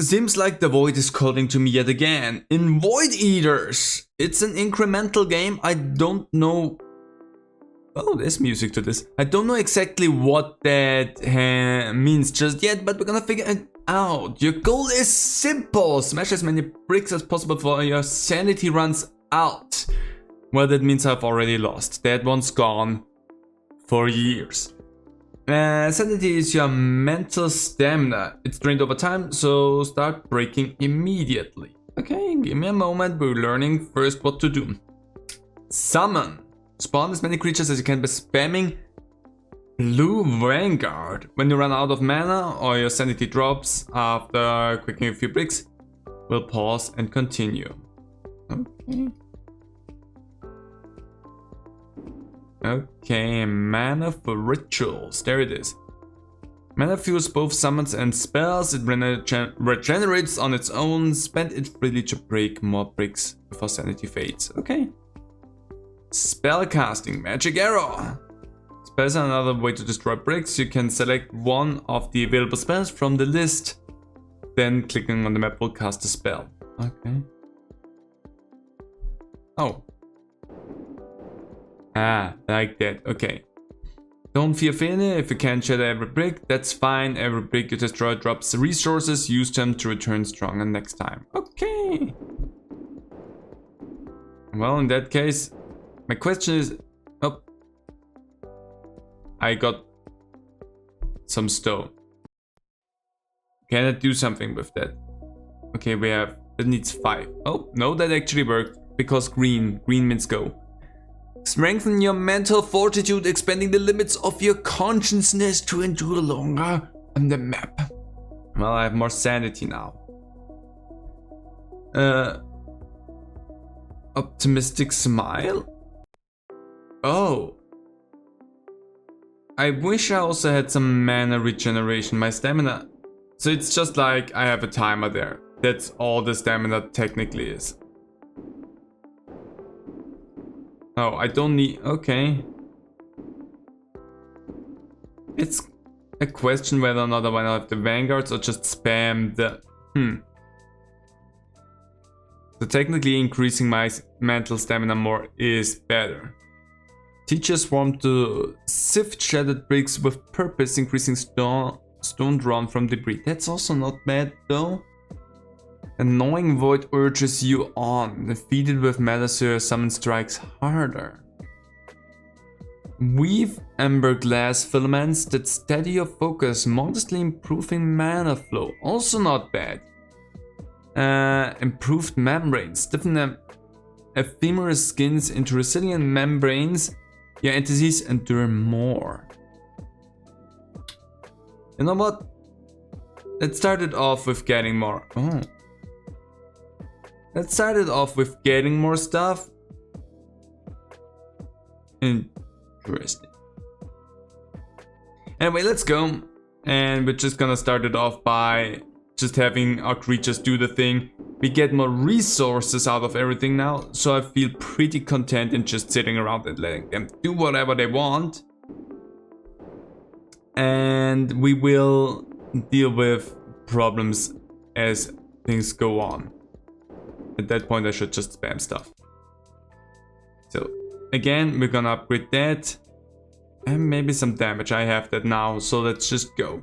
Seems like the void is calling to me yet again. In Void Eaters! It's an incremental game. I don't know. Oh, there's music to this. I don't know exactly what that means just yet, but we're gonna figure it out. Your goal is simple. Smash as many bricks as possible before your sanity runs out. Well, that means I've already lost. That one's gone for years. Sanity is your mental stamina. It's drained over time, so start breaking immediately. Okay, give me a moment. We're learning first what to do. Summon. Spawn as many creatures as you can by spamming Blue Vanguard. When you run out of mana or your sanity drops after clicking a few bricks, we'll pause and continue. Okay. Okay, mana for rituals. There it is. Mana fuels both summons and spells. It regenerates on its own. Spend it freely to break more bricks before sanity fades. Okay. Spell casting, magic arrow. Spells are another way to destroy bricks. You can select one of the available spells from the list. Then clicking on the map will cast a spell. Okay. Oh. Ah, like that. Okay. Don't fear failure. If you can't shatter every brick, that's fine. Every brick you destroy drops resources. Use them to return stronger next time. Okay. Well, in that case, my question is... Oh. I got some stone. Can I do something with that? Okay, we have... That needs 5. Oh, no, that actually worked. Because green. Green means go. Strengthen your mental fortitude, expanding the limits of your consciousness to endure longer on the map. Well, I have more sanity now. Optimistic smile? Oh. I wish I also had some mana regeneration, my stamina. So it's just like I have a timer there. That's all the stamina technically is. Oh, I don't need... Okay. It's a question whether or not I want to have the vanguards or just spam the... So technically increasing my mental stamina more is better. Teachers swarm to sift shattered bricks with purpose, increasing stone drawn from debris. That's also not bad though. Annoying void urges you on. Defeated with mana so your summon strikes harder. Weave amber glass filaments that steady your focus, modestly improving mana flow. Also not bad. Improved membranes. Stiffen ephemeral skins into resilient membranes. Your entities endure more. You know what? Let's start it off with getting more. Oh. Let's start it off with getting more stuff. Interesting. Anyway, let's go. And we're just gonna start it off by just having our creatures do the thing. We get more resources out of everything now, so I feel pretty content in just sitting around and letting them do whatever they want. And we will deal with problems as things go on. At that point I should just spam stuff. So again, we're gonna upgrade that. And maybe some damage, I have that now, so let's just go.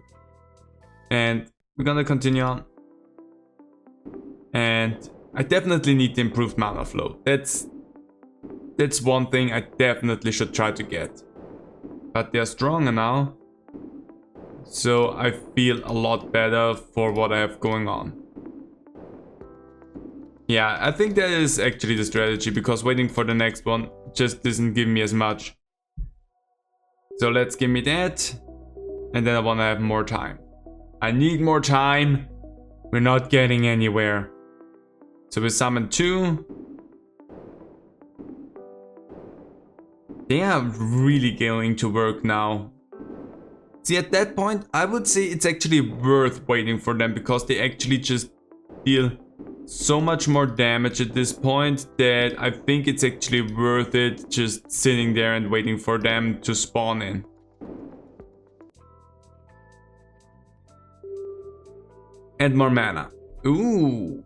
And we're gonna continue on. And I definitely need the improved mana flow. That's one thing I definitely should try to get. But they're stronger now. So I feel a lot better for what I have going on. Yeah, I think that is actually the strategy, because waiting for the next one just doesn't give me as much. So let's give me that. And then I want to have more time. I need more time. We're not getting anywhere. So we summon 2. They are really going to work now. See, at that point, I would say it's actually worth waiting for them, because they actually just deal so much more damage at this point that I think it's actually worth it just sitting there and waiting for them to spawn in. And more mana. Ooh.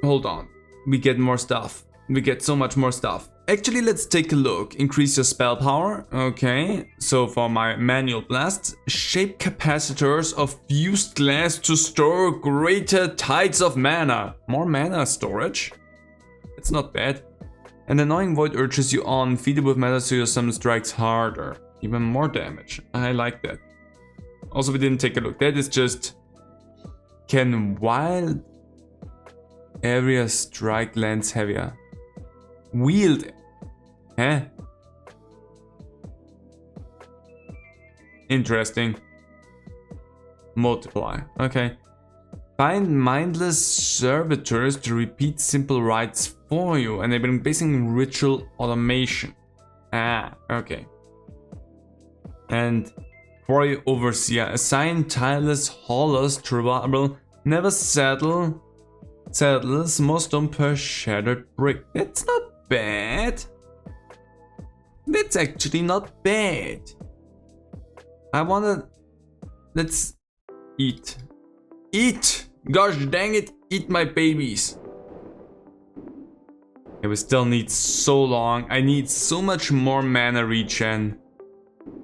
Hold on. We get more stuff. We get so much more stuff. Actually, let's take a look. Increase your spell power. Okay. So for my manual blasts, shape capacitors of fused glass to store greater tides of mana. More mana storage. It's not bad. An annoying void urges you on. Feed it with mana so your summon strikes harder. Even more damage. I like that. Also, we didn't take a look. That is just... Can wild area strike lands heavier? Wield. Huh? Interesting. Multiply. Okay. Find mindless servitors to repeat simple rites for you, enabling basic ritual automation. Ah, okay. And quarry overseer. Assign tireless haulers to reliable. Never settles more stone per shattered brick. That's not bad. That's actually not bad. I wanna... Let's eat. Eat! Gosh dang it, eat my babies. It will still need so long. I need so much more mana regen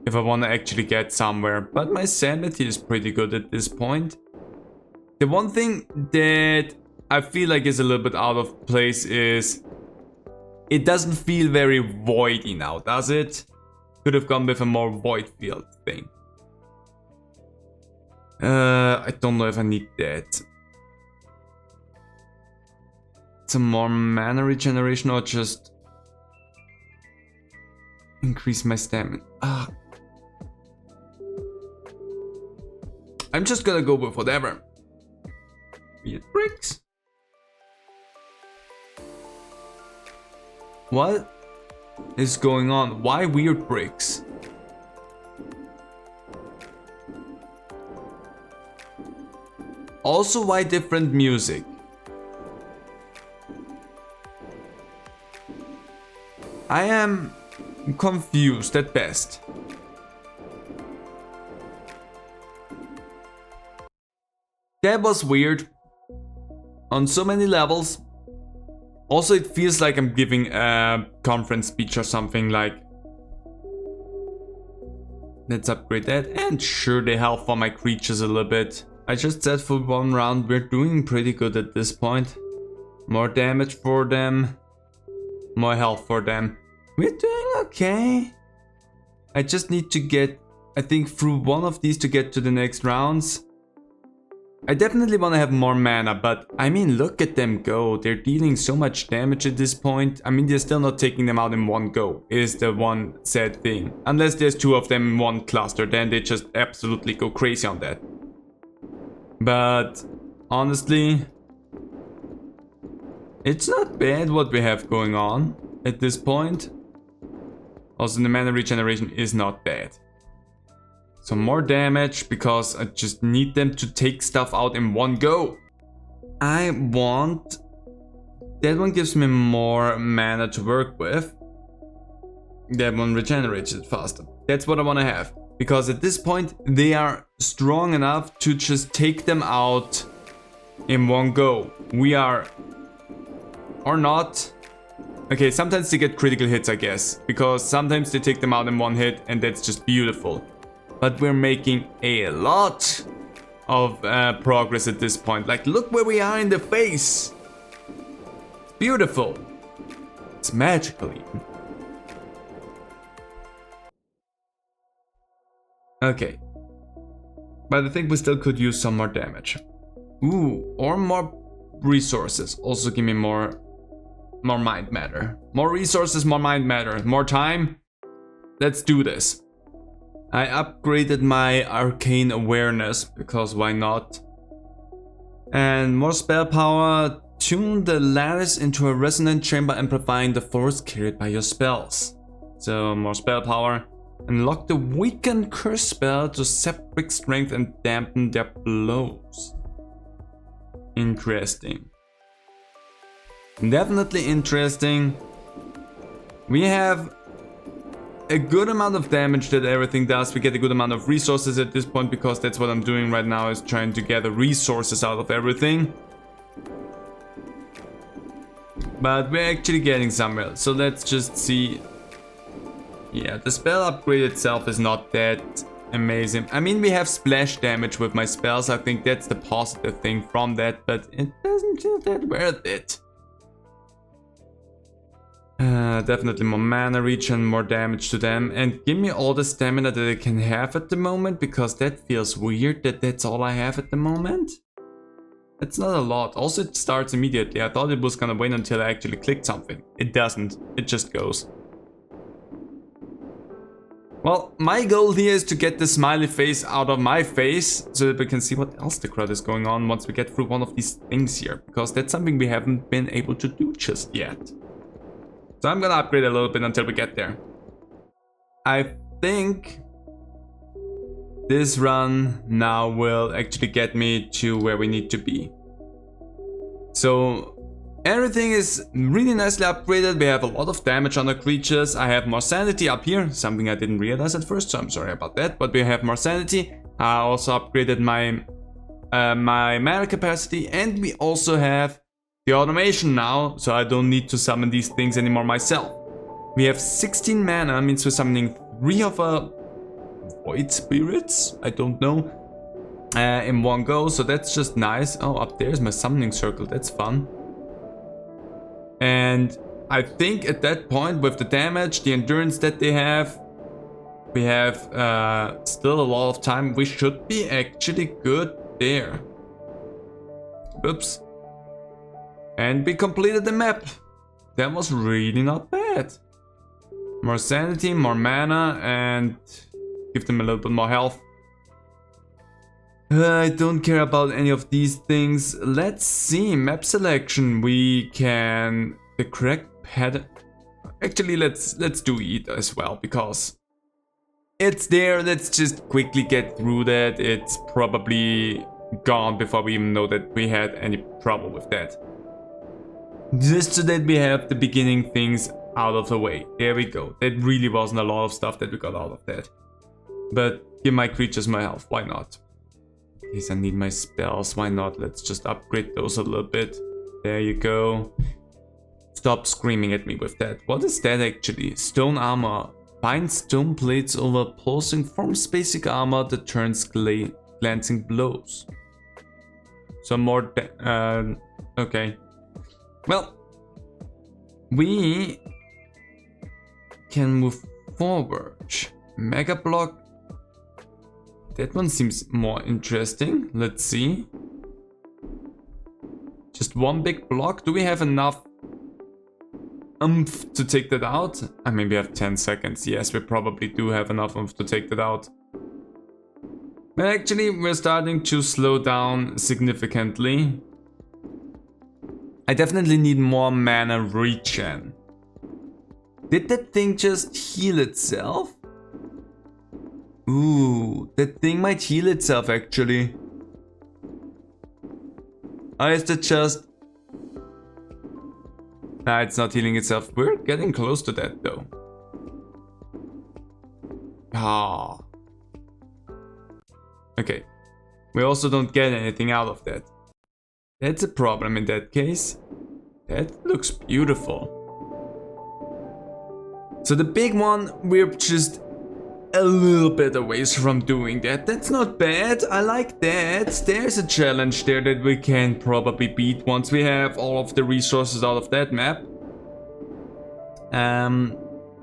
if I wanna actually get somewhere. But my sanity is pretty good at this point. The one thing that I feel like is a little bit out of place is it doesn't feel very voidy now, does it? Could have gone with a more void field thing. I don't know if I need that. Some more mana regeneration or just increase my stamina. I'm just gonna go with whatever. Weird bricks. What is going on? Why weird bricks? Also, why different music? I am confused at best. That was weird. On so many levels. Also, it feels like I'm giving a conference speech or something like... Let's upgrade that and sure the health for my creatures a little bit. I just said for one round we're doing pretty good at this point. More damage for them. More health for them. We're doing okay. I just need to get, I think, through one of these to get to the next rounds. I definitely want to have more mana, but I mean, look at them go. They're dealing so much damage at this point. I mean, they're still not taking them out in one go, is the one sad thing. Unless there's two of them in one cluster, then they just absolutely go crazy on that. But honestly, it's not bad what we have going on at this point. Also, the mana regeneration is not bad. So more damage because I just need them to take stuff out in one go. I want... That one gives me more mana to work with. That one regenerates it faster. That's what I want to have. Because at this point, they are strong enough to just take them out in one go. We are... Or not. Okay, sometimes they get critical hits, I guess. Because sometimes they take them out in one hit and that's just beautiful. But we're making a lot of progress at this point. Like, look where we are in the face. It's beautiful. It's magical even. Okay. But I think we still could use some more damage. Ooh, or more resources. Also give me more mind matter. More resources, more mind matter. More time. Let's do this. I upgraded my arcane awareness, because why not? And more spell power. Tune the lattice into a resonant chamber, amplifying the force carried by your spells. So more spell power. Unlock the weakened curse spell to sap quick strength and dampen their blows. Interesting. Definitely interesting. We have a good amount of damage that everything does. We get a good amount of resources at this point, because that's what I'm doing right now, is trying to gather resources out of everything. But we're actually getting somewhere, so let's just see. Yeah, the spell upgrade itself is not that amazing. I mean, we have splash damage with my spells. I think that's the positive thing from that, but it doesn't feel that worth it. Definitely more mana regen, more damage to them, and give me all the stamina that I can have at the moment, because that feels weird that that's all I have at the moment. It's not a lot. Also, it starts immediately. I thought it was gonna wait until I actually clicked something. It doesn't. It just goes. Well, my goal here is to get the smiley face out of my face so that we can see what else the crowd is going on once we get through one of these things here, because that's something we haven't been able to do just yet. So I'm gonna upgrade a little bit until we get there. I think this run now will actually get me to where we need to be. So everything is really nicely upgraded. We have a lot of damage on the creatures. I have more sanity up here, something I didn't realize at first, so I'm sorry about that. But we have more sanity. I also upgraded my my mana capacity, and we also have the automation now, so I don't need to summon these things anymore myself. We have 16 mana, means we're summoning 3 of a void spirits, I don't know, in one go, so that's just nice. Oh, up there's my summoning circle, that's fun. And I think at that point, with the damage, the endurance that they have, we have still a lot of time. We should be actually good there. Oops. And we completed the map. That was really not bad. More sanity, more mana, and give them a little bit more health. I don't care about any of these things. Let's see, map selection. We can the correct pattern. Actually, let's do it as well, because it's there. Let's just quickly get through that. It's probably gone before we even know that we had any trouble with that. Just so that we have the beginning things out of the way. There we go. That really wasn't a lot of stuff that we got out of that. But give my creatures my health. Why not? In case I need my spells. Why not? Let's just upgrade those a little bit. There you go. Stop screaming at me with that. What is that actually? Stone armor. Bind stone plates over pulsing, forms basic armor that turns glancing blows. Some more. Okay. Well, we can move forward. Mega block. That one seems more interesting. Let's see. Just one big block. Do we have enough oomph to take that out? I mean, we have 10 seconds. Yes, we probably do have enough oomph to take that out. But actually, we're starting to slow down significantly. I definitely need more mana regen. Did that thing just heal itself? Ooh, that thing might heal itself actually. Or is that just... Nah, it's not healing itself. We're getting close to that though. Ah. Okay. We also don't get anything out of that. That's a problem in that case. That looks beautiful. So the big one, we're just a little bit away from doing that. That's not bad. I like that. There's a challenge there that we can probably beat once we have all of the resources out of that map.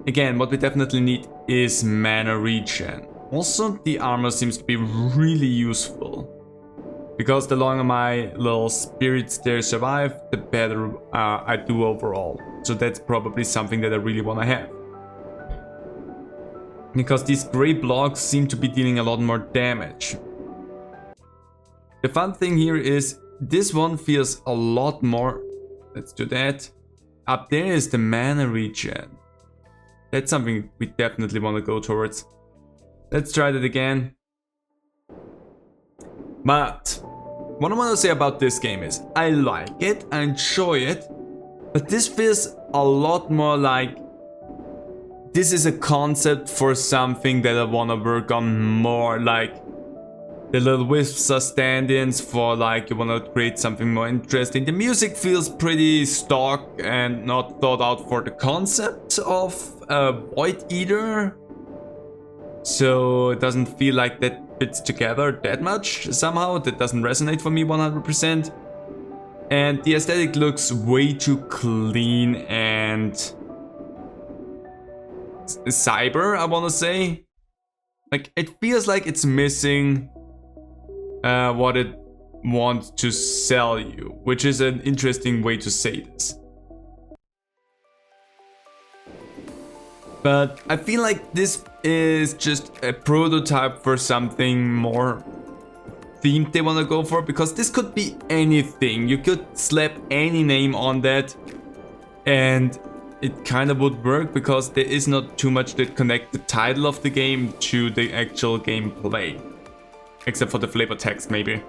Again, what we definitely need is mana regen. Also, the armor seems to be really useful. Because the longer my little spirits there survive, the better I do overall. So that's probably something that I really want to have. Because these grey blocks seem to be dealing a lot more damage. The fun thing here is this one feels a lot more. Let's do that. Up there is the mana regen. That's something we definitely want to go towards. Let's try that again. But what I want to say about this game is I like it, I enjoy it, but this feels a lot more like this is a concept for something that I want to work on more. Like The little wisps are stand-ins for like you wanna create something more interesting. The music feels pretty stock and not thought out for the concept of a Void Eater. So it doesn't feel like that fits together that much somehow. That doesn't resonate for me 100%. And the aesthetic looks way too clean and cyber, I wanna say. Like, it feels like it's missing what it wants to sell you, which is an interesting way to say this. But I feel like this is just a prototype for something more themed they want to go for, because this could be anything. You could slap any name on that and it kind of would work, because there is not too much that connect the title of the game to the actual gameplay. Except for the flavor text, maybe.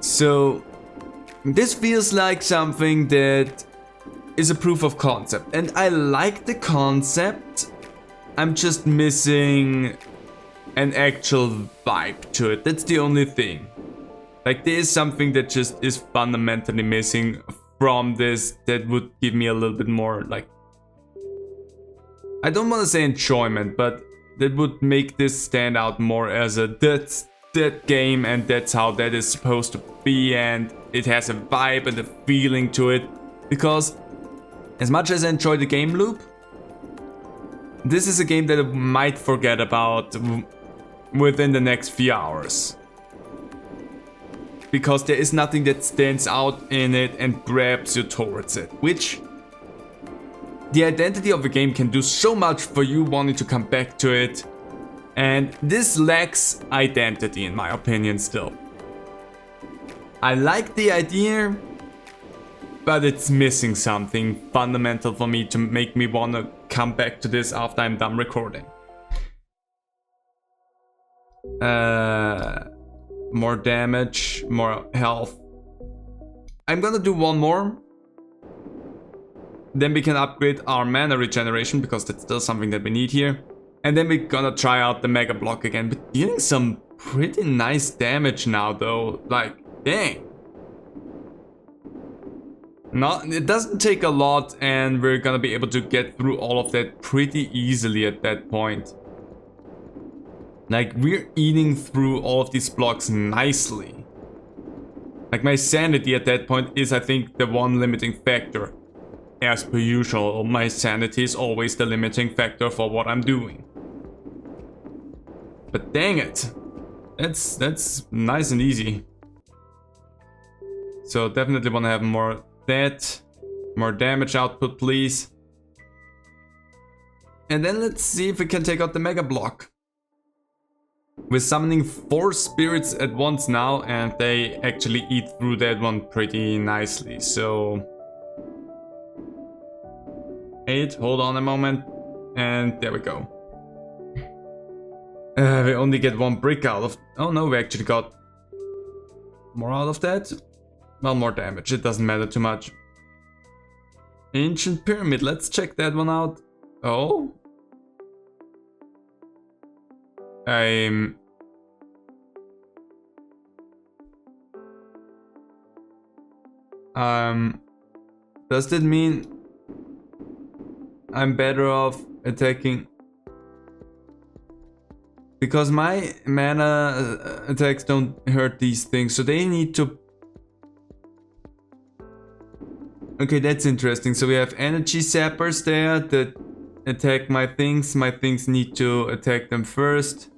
So this feels like something that is a proof of concept, and I like the concept. I'm just missing an actual vibe to it. That's the only thing. Like, there is something that just is fundamentally missing from this that would give me a little bit more, like, I don't want to say enjoyment, but that would make this stand out more as a that's that game and that's how that is supposed to be, and it has a vibe and a feeling to it. Because as much as I enjoy the game loop, this is a game that I might forget about within the next few hours. Because there is nothing that stands out in it and grabs you towards it, which the identity of a game can do so much for you wanting to come back to it, and this lacks identity in my opinion still. I like the idea, but it's missing something fundamental for me to make me want to come back to this after I'm done recording. More damage, more health. I'm gonna do one more. Then we can upgrade our mana regeneration, because that's still something that we need here. And then we're gonna try out the Mega Block again. But dealing some pretty nice damage now though. Like, dang. It doesn't take a lot, and we're gonna be able to get through all of that pretty easily at that point. Like, we're eating through all of these blocks nicely. Like, my sanity at that point is, I think, the one limiting factor. As per usual, my sanity is always the limiting factor for what I'm doing. But dang it, that's nice and easy. So definitely want to have more that, more damage output, please. And then let's see if we can take out the Mega Block. We're summoning 4 spirits at once now, and they actually eat through that one pretty nicely. So 8, hold on a moment, and there we go. We only get 1 brick out of... Oh no, we actually got more out of that. Well, more damage, it doesn't matter too much. Ancient Pyramid, let's check that one out. Oh? Does that mean I'm better off attacking? Because my mana attacks don't hurt these things, so they need to... Okay, that's interesting. So we have energy zappers there that attack my things. My things need to attack them first.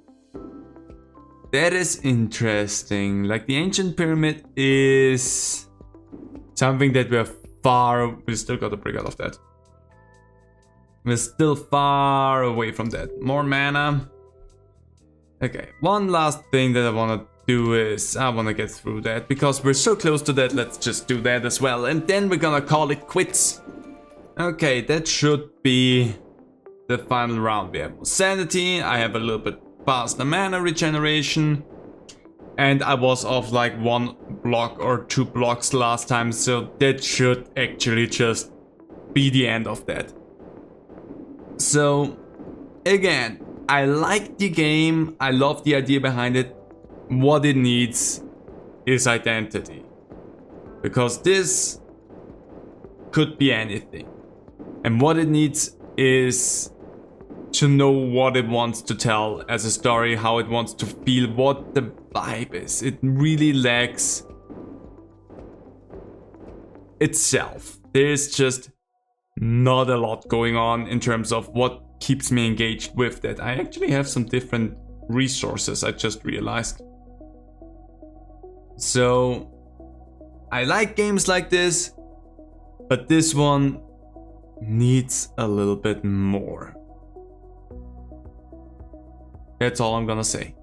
That is interesting. Like, the Ancient Pyramid is something that we're far... We still got a break out of that. We're still far away from that. More mana. Okay, one last thing that I want to do is I want to get through that, because we're so close to that. Let's just do that as well, and then we're gonna call it quits. Okay, that should be the final round. We have sanity, I have a little bit faster mana regeneration, and I was off like 1 block or 2 blocks last time, so that should actually just be the end of that. So again, I like the game, I love the idea behind it. what it needs is identity. Because this could be anything. And what it needs is to know what it wants to tell as a story, how it wants to feel, what the vibe is. It really lacks itself. There's just not a lot going on in terms of what keeps me engaged with that. I actually have some different resources, I just realized. So I like games like this, but this one needs a little bit more. That's all I'm gonna say.